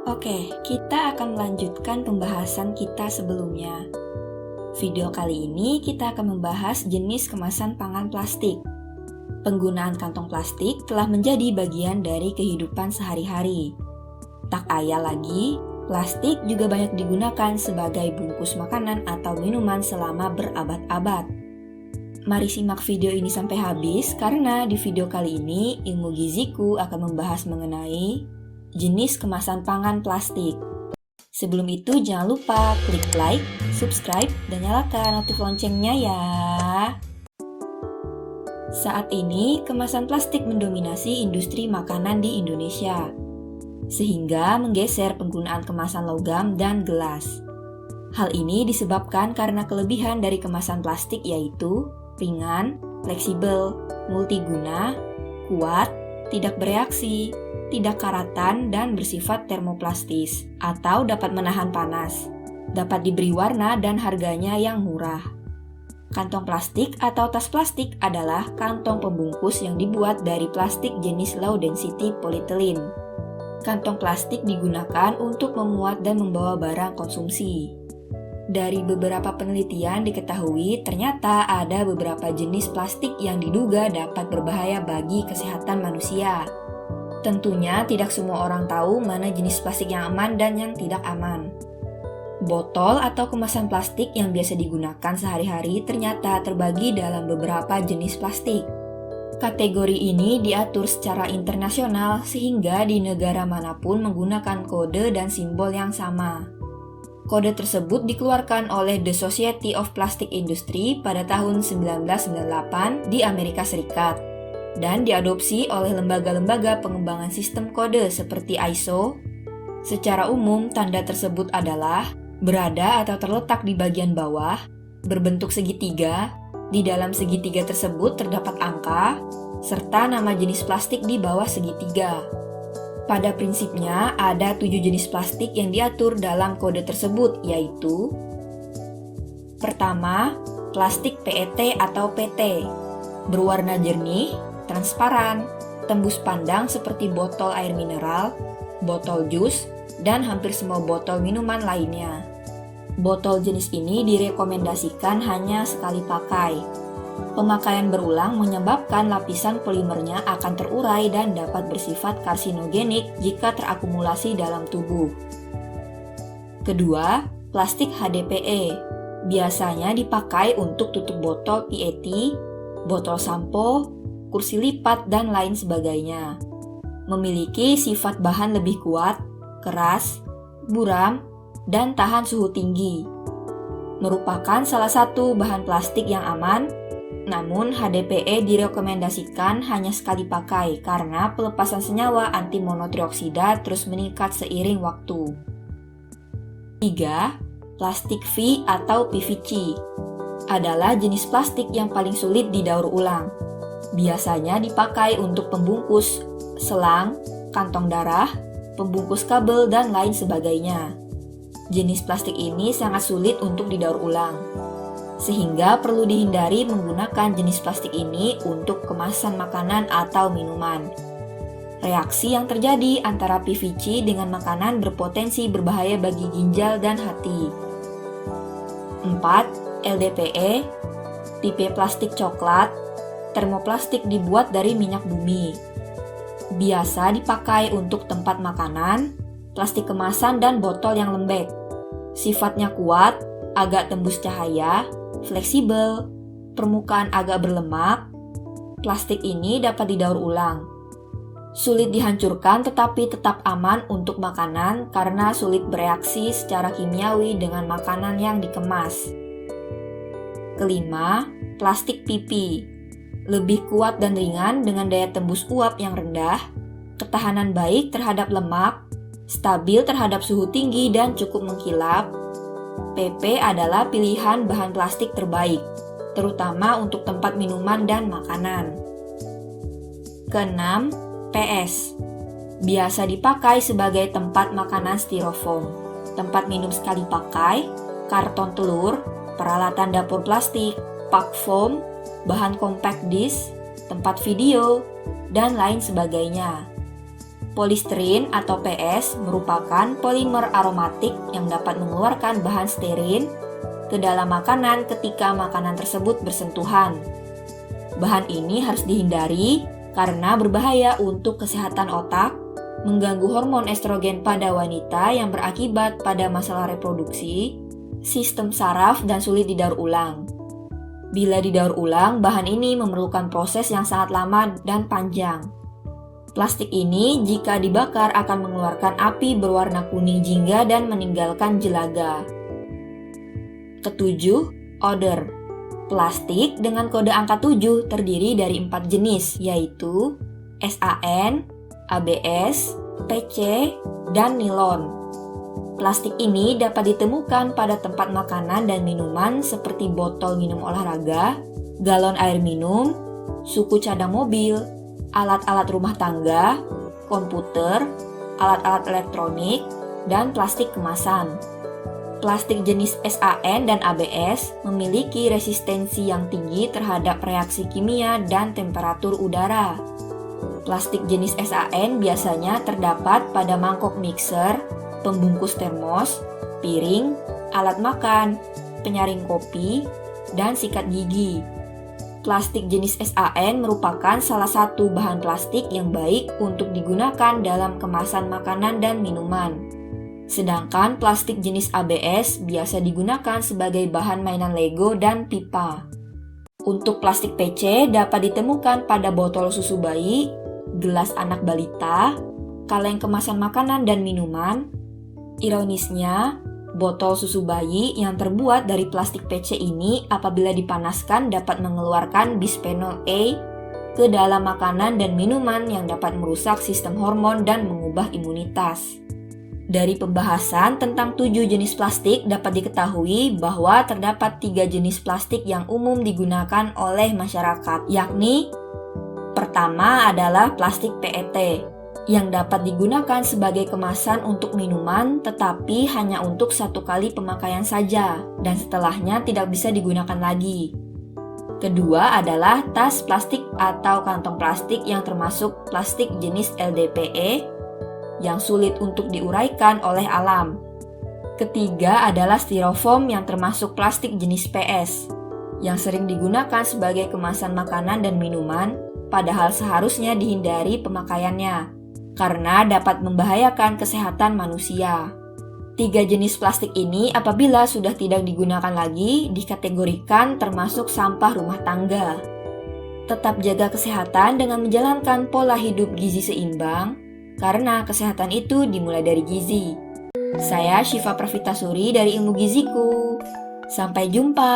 Oke, kita akan melanjutkan pembahasan kita sebelumnya. Video kali ini kita akan membahas jenis kemasan pangan plastik. Penggunaan kantong plastik telah menjadi bagian dari kehidupan sehari-hari. Tak ayal lagi, plastik juga banyak digunakan sebagai bungkus makanan atau minuman selama berabad-abad. Mari simak video ini sampai habis karena di video kali ini Ilmu Giziku akan membahas mengenai jenis kemasan pangan plastik. Sebelum itu jangan lupa klik like, subscribe, dan nyalakan notif loncengnya ya. Saat ini kemasan plastik mendominasi industri makanan di Indonesia, sehingga menggeser penggunaan kemasan logam dan gelas. Hal ini disebabkan karena kelebihan dari kemasan plastik yaitu ringan, fleksibel, multiguna, kuat, tidak bereaksi, tidak karatan, dan bersifat termoplastis atau dapat menahan panas, dapat diberi warna dan harganya yang murah. Kantong plastik atau tas plastik adalah kantong pembungkus yang dibuat dari plastik jenis low density polyethylene. Kantong plastik digunakan untuk memuat dan membawa barang konsumsi. Dari beberapa penelitian diketahui ternyata ada beberapa jenis plastik yang diduga dapat berbahaya bagi kesehatan manusia. Tentunya tidak semua orang tahu mana jenis plastik yang aman dan yang tidak aman. Botol atau kemasan plastik yang biasa digunakan sehari-hari ternyata terbagi dalam beberapa jenis plastik. Kategori ini diatur secara internasional sehingga di negara manapun menggunakan kode dan simbol yang sama. Kode tersebut dikeluarkan oleh The Society of Plastic Industry pada tahun 1998 di Amerika Serikat dan diadopsi oleh lembaga-lembaga pengembangan sistem kode seperti ISO. Secara umum, tanda tersebut adalah berada atau terletak di bagian bawah, berbentuk segitiga, di dalam segitiga tersebut terdapat angka, serta nama jenis plastik di bawah segitiga. Pada prinsipnya, ada 7 jenis plastik yang diatur dalam kode tersebut, yaitu pertama, plastik PET atau PT, berwarna jernih, transparan, tembus pandang seperti botol air mineral, botol jus, dan hampir semua botol minuman lainnya. Botol jenis ini direkomendasikan hanya sekali pakai. Pemakaian berulang menyebabkan lapisan polimernya akan terurai dan dapat bersifat karsinogenik jika terakumulasi dalam tubuh. Kedua, plastik HDPE. Biasanya dipakai untuk tutup botol PET, botol sampo, kursi lipat, dan lain sebagainya. Memiliki sifat bahan lebih kuat, keras, buram, dan tahan suhu tinggi. Merupakan salah satu bahan plastik yang aman. Namun, HDPE direkomendasikan hanya sekali pakai karena pelepasan senyawa anti monotrioksida terus meningkat seiring waktu. 3. Plastik V atau PVC adalah jenis plastik yang paling sulit didaur ulang. Biasanya dipakai untuk pembungkus selang, kantong darah, pembungkus kabel, dan lain sebagainya. Jenis plastik ini sangat sulit untuk didaur ulang, sehingga perlu dihindari menggunakan jenis plastik ini untuk kemasan makanan atau minuman. Reaksi yang terjadi antara PVC dengan makanan berpotensi berbahaya bagi ginjal dan hati. 4. LDPE, tipe plastik coklat, termoplastik dibuat dari minyak bumi. Biasa dipakai untuk tempat makanan, plastik kemasan, dan botol yang lembek. Sifatnya kuat, agak tembus cahaya, fleksibel, permukaan agak berlemak. Plastik ini dapat didaur ulang. Sulit dihancurkan tetapi tetap aman untuk makanan karena sulit bereaksi secara kimiawi dengan makanan yang dikemas. Kelima, plastik PP. Lebih kuat dan ringan dengan daya tembus uap yang rendah, ketahanan baik terhadap lemak, stabil terhadap suhu tinggi, dan cukup mengkilap. PP adalah pilihan bahan plastik terbaik, terutama untuk tempat minuman dan makanan. Keenam, PS. Biasa dipakai sebagai tempat makanan styrofoam, tempat minum sekali pakai, karton telur, peralatan dapur plastik, pak foam, bahan compact disc, tempat video, dan lain sebagainya. Polistiren atau PS merupakan polimer aromatik yang dapat mengeluarkan bahan sterin ke dalam makanan ketika makanan tersebut bersentuhan. Bahan ini harus dihindari karena berbahaya untuk kesehatan otak, mengganggu hormon estrogen pada wanita yang berakibat pada masalah reproduksi, sistem saraf, dan sulit didaur ulang. Bila didaur ulang, bahan ini memerlukan proses yang sangat lama dan panjang. Plastik ini jika dibakar akan mengeluarkan api berwarna kuning jingga dan meninggalkan jelaga. Ketujuh, odor. Plastik dengan kode angka 7 terdiri dari 4 jenis, yaitu SAN, ABS, PC, dan nilon. Plastik ini dapat ditemukan pada tempat makanan dan minuman seperti botol minum olahraga, galon air minum, suku cadang mobil, alat-alat rumah tangga, komputer, alat-alat elektronik, dan plastik kemasan. Plastik jenis SAN dan ABS memiliki resistensi yang tinggi terhadap reaksi kimia dan temperatur udara. Plastik jenis SAN biasanya terdapat pada mangkok mixer, pembungkus termos, piring, alat makan, penyaring kopi, dan sikat gigi. Plastik jenis SAN merupakan salah satu bahan plastik yang baik untuk digunakan dalam kemasan makanan dan minuman. Sedangkan plastik jenis ABS biasa digunakan sebagai bahan mainan Lego dan pipa. Untuk plastik PC dapat ditemukan pada botol susu bayi, gelas anak balita, kaleng kemasan makanan dan minuman. Ironisnya, botol susu bayi yang terbuat dari plastik PC ini apabila dipanaskan dapat mengeluarkan bisphenol A ke dalam makanan dan minuman yang dapat merusak sistem hormon dan mengubah imunitas. Dari pembahasan tentang 7 jenis plastik dapat diketahui bahwa terdapat 3 jenis plastik yang umum digunakan oleh masyarakat, yakni pertama adalah plastik PET yang dapat digunakan sebagai kemasan untuk minuman tetapi hanya untuk 1 kali pemakaian saja dan setelahnya tidak bisa digunakan lagi. Kedua adalah tas plastik atau kantong plastik yang termasuk plastik jenis LDPE yang sulit untuk diuraikan oleh alam. Ketiga adalah styrofoam yang termasuk plastik jenis PS, yang sering digunakan sebagai kemasan makanan dan minuman, padahal seharusnya dihindari pemakaiannya, karena dapat membahayakan kesehatan manusia. 3 jenis plastik ini apabila sudah tidak digunakan lagi, dikategorikan termasuk sampah rumah tangga. Tetap jaga kesehatan dengan menjalankan pola hidup gizi seimbang, karena kesehatan itu dimulai dari gizi. Saya Syifa Pravitasuri dari Ilmu Giziku. Sampai jumpa.